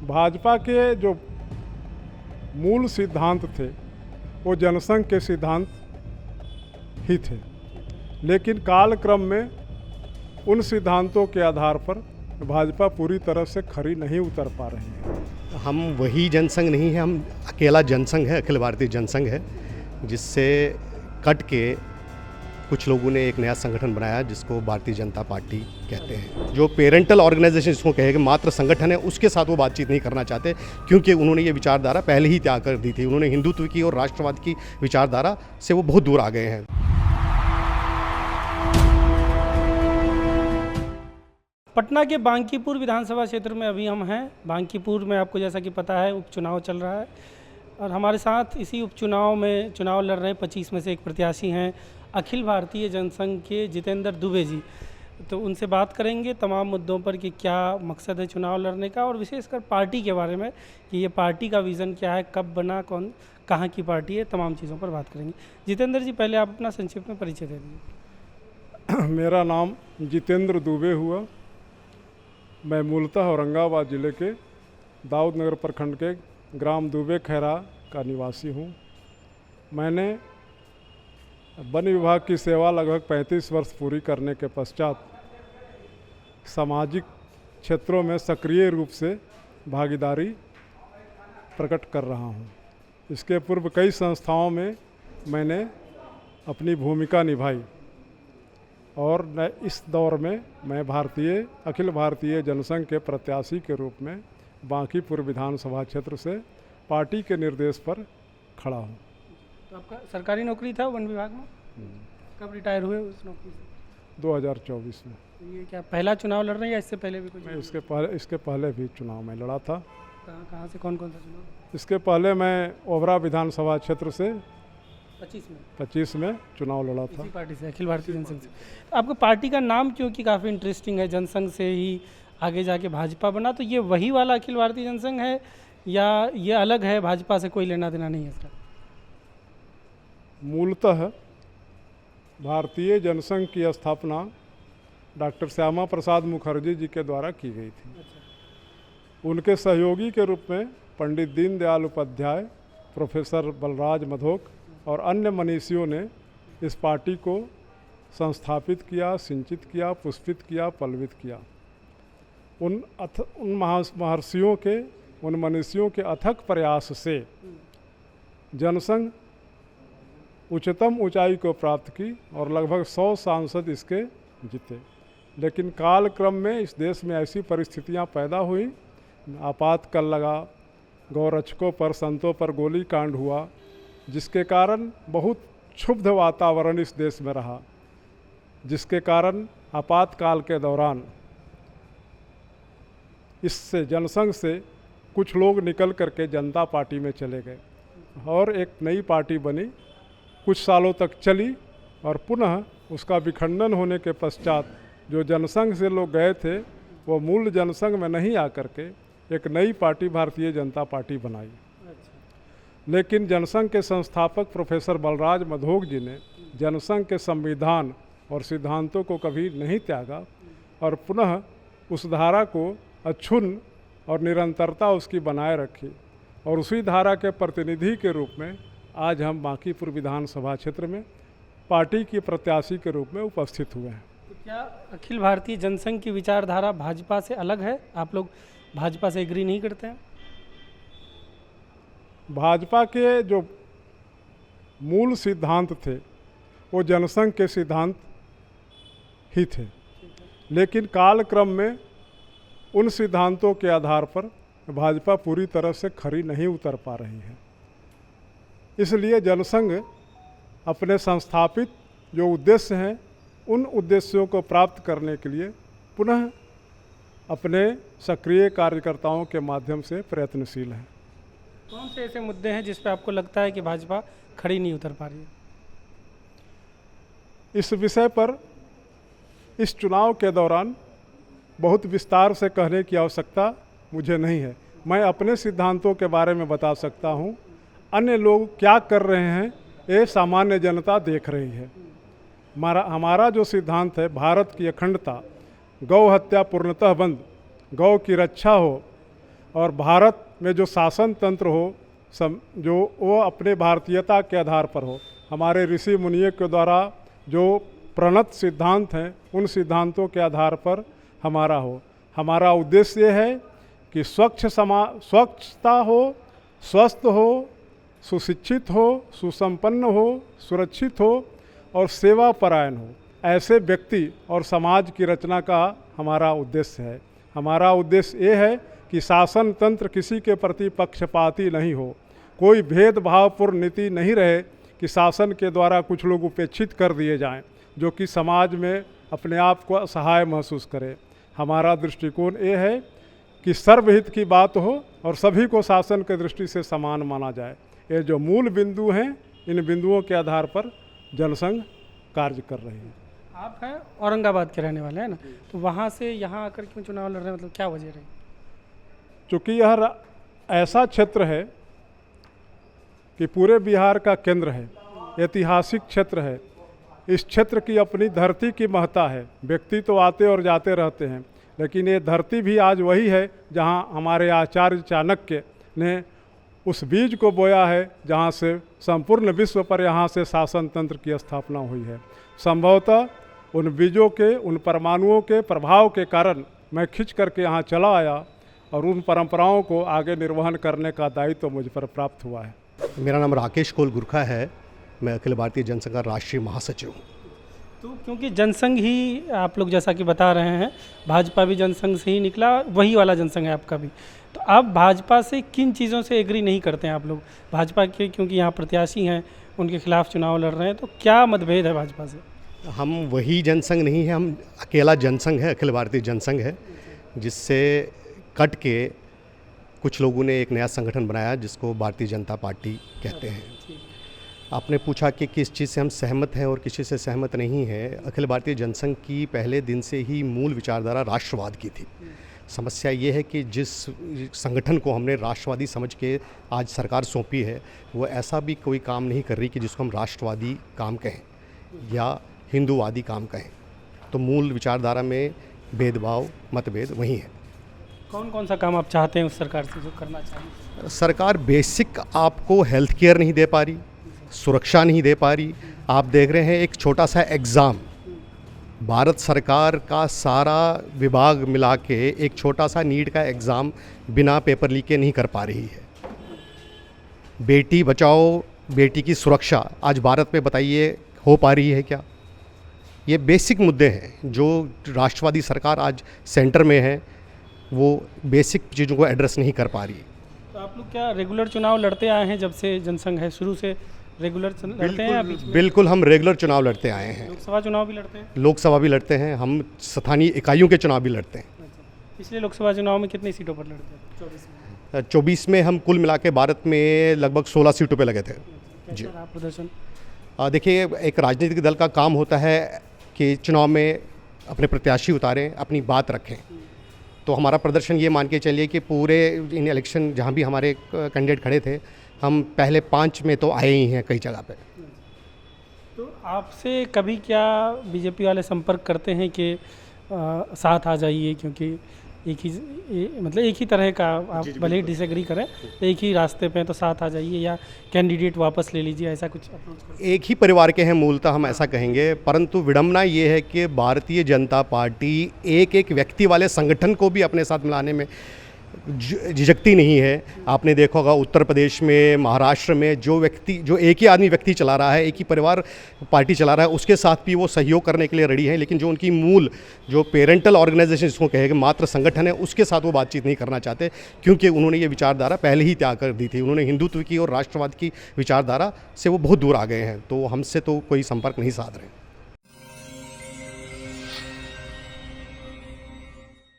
भाजपा के जो मूल सिद्धांत थे वो जनसंघ के सिद्धांत ही थे, लेकिन कालक्रम में उन सिद्धांतों के आधार पर भाजपा पूरी तरह से खरी नहीं उतर पा रही है। हम वही जनसंघ नहीं है, हम अकेला जनसंघ है, अखिल भारतीय जनसंघ है, जिससे कट के कुछ लोगों ने एक नया संगठन बनाया जिसको भारतीय जनता पार्टी कहते हैं। जो पेरेंटल ऑर्गेनाइजेशन जिसको कहेगा मात्र संगठन है, उसके साथ वो बातचीत नहीं करना चाहते, क्योंकि उन्होंने ये विचारधारा पहले ही त्याग कर दी थी। उन्होंने हिंदुत्व की और राष्ट्रवाद की विचारधारा से वो बहुत दूर आ गए हैं। पटना के बांकीपुर विधानसभा क्षेत्र में अभी हम हैं। बांकीपुर में आपको जैसा कि पता है उपचुनाव चल रहा है और हमारे साथ इसी उपचुनाव में चुनाव लड़ रहे 25 में से एक प्रत्याशी हैं अखिल भारतीय जनसंघ के जितेंद्र दुबे जी। तो उनसे बात करेंगे तमाम मुद्दों पर कि क्या मकसद है चुनाव लड़ने का और विशेषकर पार्टी के बारे में कि ये पार्टी का विज़न क्या है, कब बना, कौन कहाँ की पार्टी है, तमाम चीज़ों पर बात करेंगे। जितेंद्र जी, पहले आप अपना संक्षिप्त में परिचय दे दीजिए। मेरा नाम जितेंद्र दुबे हुआ। मैं मूलतः औरंगाबाद ज़िले के दाऊद नगर प्रखंड के ग्राम दुबे खैरा का निवासी हूँ। मैंने वन विभाग की सेवा लगभग 35 वर्ष पूरी करने के पश्चात सामाजिक क्षेत्रों में सक्रिय रूप से भागीदारी प्रकट कर रहा हूँ। इसके पूर्व कई संस्थाओं में मैंने अपनी भूमिका निभाई और इस दौर में मैं अखिल भारतीय जनसंघ के प्रत्याशी के रूप में बांकीपुर विधानसभा क्षेत्र से पार्टी के निर्देश पर खड़ा हूँ। तो आपका सरकारी नौकरी था वन विभाग में, कब रिटायर हुए उस नौकरी से? 2024 में। तो ये क्या पहला चुनाव लड़ रहे हैं या इससे पहले भी कुछ? मैं इसके पहले भी चुनाव में लड़ा था। कहाँ से कौन कौन सा चुनाव? इसके पहले मैं ओबरा विधानसभा क्षेत्र से 25 में चुनाव लड़ा था। इसी पार्टी से, अखिल भारतीय जनसंघ से। आपको पार्टी का नाम क्योंकि काफ़ी इंटरेस्टिंग है, जनसंघ से ही आगे जाके भाजपा बना, तो ये वही वाला अखिल भारतीय जनसंघ है या ये अलग है, भाजपा से कोई लेना देना नहीं है इसका? मूलतः भारतीय जनसंघ की स्थापना डॉक्टर श्यामा प्रसाद मुखर्जी जी के द्वारा की गई थी। उनके सहयोगी के रूप में पंडित दीनदयाल उपाध्याय, प्रोफेसर बलराज मधोक और अन्य मनीषियों ने इस पार्टी को संस्थापित किया, सिंचित किया, पुष्पित किया, पल्वित किया। उन महर्षियों के, उन मनीषियों के अथक प्रयास से जनसंघ उच्चतम ऊंचाई को प्राप्त की और लगभग 100 सांसद इसके जीते। लेकिन कालक्रम में इस देश में ऐसी परिस्थितियां पैदा हुई, आपातकाल लगा, गौरक्षकों पर, संतों पर गोली कांड हुआ, जिसके कारण बहुत क्षुब्ध वातावरण इस देश में रहा, जिसके कारण आपातकाल के दौरान इससे जनसंघ से कुछ लोग निकल करके जनता पार्टी में चले गए और एक नई पार्टी बनी, कुछ सालों तक चली और पुनः उसका विखंडन होने के पश्चात जो जनसंघ से लोग गए थे वो मूल जनसंघ में नहीं आकर के एक नई पार्टी भारतीय जनता पार्टी बनाई। लेकिन जनसंघ के संस्थापक प्रोफेसर बलराज मधोक जी ने जनसंघ के संविधान और सिद्धांतों को कभी नहीं त्यागा और पुनः उस धारा को अक्षुण्ण और निरंतरता उसकी बनाए रखी और उसी धारा के प्रतिनिधि के रूप में आज हम बांकीपुर विधानसभा क्षेत्र में पार्टी की प्रत्याशी के रूप में उपस्थित हुए हैं। तो क्या अखिल भारतीय जनसंघ की विचारधारा भाजपा से अलग है? आप लोग भाजपा से एग्री नहीं करते हैं? भाजपा के जो मूल सिद्धांत थे वो जनसंघ के सिद्धांत ही थे, लेकिन कालक्रम में उन सिद्धांतों के आधार पर भाजपा पूरी तरह से खरी नहीं उतर पा रही है। इसलिए जनसंघ अपने संस्थापित जो उद्देश्य हैं उन उद्देश्यों को प्राप्त करने के लिए पुनः अपने सक्रिय कार्यकर्ताओं के माध्यम से प्रयत्नशील है। कौन से ऐसे मुद्दे हैं जिस पे आपको लगता है कि भाजपा खड़ी नहीं उतर पा रही है? इस विषय पर इस चुनाव के दौरान बहुत विस्तार से कहने की आवश्यकता मुझे नहीं है। मैं अपने सिद्धांतों के बारे में बता सकता हूँ, अन्य लोग क्या कर रहे हैं ये सामान्य जनता देख रही है। हमारा जो सिद्धांत है, भारत की अखंडता, गौ हत्या पूर्णतः बंद, गौ की रक्षा हो, और भारत में जो शासन तंत्र हो जो वो अपने भारतीयता के आधार पर हो, हमारे ऋषि मुनियों के द्वारा जो प्रणत सिद्धांत हैं उन सिद्धांतों के आधार पर हमारा हो। हमारा उद्देश्य ये है कि स्वच्छता हो, स्वस्थ हो, सुशिक्षित हो, सुसंपन्न हो, सुरक्षित हो और सेवा परायण हो, ऐसे व्यक्ति और समाज की रचना का हमारा उद्देश्य है। हमारा उद्देश्य ये है कि शासन तंत्र किसी के प्रति पक्षपाती नहीं हो, कोई भेदभावपूर्ण नीति नहीं रहे कि शासन के द्वारा कुछ लोग उपेक्षित कर दिए जाएं, जो कि समाज में अपने आप को असहाय महसूस करे। हमारा दृष्टिकोण ये है कि सर्वहित की बात हो और सभी को शासन की दृष्टि से समान माना जाए। ये जो मूल बिंदु हैं, इन बिंदुओं के आधार पर जनसंघ कार्य कर रही है। आप हैं औरंगाबाद के रहने वाले हैं ना, तो वहाँ से यहाँ आकर क्यों चुनाव लड़ रहे हैं, मतलब क्या वजह रही? चूँकि यह ऐसा क्षेत्र है कि पूरे बिहार का केंद्र है, ऐतिहासिक क्षेत्र है। इस क्षेत्र की अपनी धरती की महत्ता है। व्यक्ति तो आते और जाते रहते हैं, लेकिन ये धरती भी आज वही है जहाँ हमारे आचार्य चाणक्य ने उस बीज को बोया है, जहाँ से संपूर्ण विश्व पर यहाँ से शासन तंत्र की स्थापना हुई है। संभवतः उन बीजों के, उन परमाणुओं के प्रभाव के कारण मैं खिंच करके यहाँ चला आया और उन परंपराओं को आगे निर्वहन करने का दायित्व तो मुझ पर प्राप्त हुआ है। मेरा नाम राकेश कोल गुरखा है। मैं अखिल भारतीय जनसंघ का राष्ट्रीय महासचिव हूँ। तो क्योंकि जनसंघ ही आप लोग जैसा कि बता रहे हैं, भाजपा भी जनसंघ से ही निकला, वही वाला जनसंघ है आपका भी। तो आप भाजपा से किन चीज़ों से एग्री नहीं करते हैं आप लोग? भाजपा के क्योंकि यहाँ प्रत्याशी हैं, उनके खिलाफ चुनाव लड़ रहे हैं, तो क्या मतभेद है भाजपा से? हम वही जनसंघ नहीं है, हम अकेला जनसंघ है, अखिल भारतीय जनसंघ है, जिससे कट के कुछ लोगों ने एक नया संगठन बनाया जिसको भारतीय जनता पार्टी कहते हैं। आपने पूछा कि किस चीज़ से हम सहमत हैं और किस चीज़ से सहमत नहीं हैं। अखिल भारतीय जनसंघ की पहले दिन से ही मूल विचारधारा राष्ट्रवाद की थी। समस्या ये है कि जिस संगठन को हमने राष्ट्रवादी समझ के आज सरकार सौंपी है, वो ऐसा भी कोई काम नहीं कर रही कि जिसको हम राष्ट्रवादी काम कहें या हिंदूवादी काम कहें। तो मूल विचारधारा में भेदभाव, मतभेद वही है। कौन कौन सा काम आप चाहते हैं उस सरकार से जो करना चाहिए? सरकार बेसिक आपको हेल्थ केयर नहीं दे पा रही, सुरक्षा नहीं दे पा रही। आप देख रहे हैं एक छोटा सा एग्ज़ाम, भारत सरकार का सारा विभाग मिला के एक छोटा सा नीट का एग्ज़ाम बिना पेपर लीक के नहीं कर पा रही है। बेटी बचाओ, बेटी की सुरक्षा आज भारत में बताइए हो पा रही है क्या? ये बेसिक मुद्दे हैं जो राष्ट्रवादी सरकार आज सेंटर में है, वो बेसिक चीज़ों को एड्रेस नहीं कर पा रही। तो आप लोग क्या रेगुलर चुनाव लड़ते आए हैं? जब से जनसंघ है शुरू से रेगुलर लड़ते हैं? बिल्कुल हम रेगुलर चुनाव लड़ते आए हैं। लोकसभा चुनाव भी लड़ते हैं? लोकसभा भी लड़ते हैं, हम स्थानीय इकाइयों के चुनाव भी लड़ते हैं। पिछले लोकसभा चुनाव में कितनी सीटों पर लड़ते हैं? 24 में हम कुल मिला के भारत में लगभग 16 सीटों पे लगे थे। जी। आप प्रदर्शन देखिए, एक राजनीतिक दल का काम होता है कि चुनाव में अपने प्रत्याशी उतारें, अपनी बात रखें। तो हमारा प्रदर्शन ये मान के चलिए कि पूरे इन इलेक्शन जहाँ भी हमारे कैंडिडेट खड़े थे, हम पहले 5 में तो आए ही हैं कई जगह पे। तो आपसे कभी क्या बीजेपी वाले संपर्क करते हैं कि साथ आ जाइए, क्योंकि मतलब एक ही तरह का आप भले ही डिसएग्री करें, एक ही रास्ते पे तो साथ आ जाइए, या कैंडिडेट वापस ले लीजिए, ऐसा कुछ अप्रोच करते हैं? एक ही परिवार के हैं मूलतः, हम ऐसा कहेंगे। परंतु विडंबना ये है कि भारतीय जनता पार्टी एक एक व्यक्ति वाले संगठन को भी अपने साथ मिलाने में झिझकती नहीं है। आपने देखा होगा उत्तर प्रदेश में, महाराष्ट्र में जो एक ही आदमी व्यक्ति चला रहा है, एक ही परिवार पार्टी चला रहा है, उसके साथ भी वो सहयोग करने के लिए रेडी हैं। लेकिन जो उनकी मूल जो पेरेंटल ऑर्गेनाइजेशन जिसको कहेंगे, मात्र संगठन है, उसके साथ वो बातचीत नहीं करना चाहते, क्योंकि उन्होंने ये विचारधारा पहले ही त्याग कर दी थी। उन्होंने हिंदुत्व की और राष्ट्रवाद की विचारधारा से वो बहुत दूर आ गए हैं। तो हमसे तो कोई संपर्क नहीं साध रहे।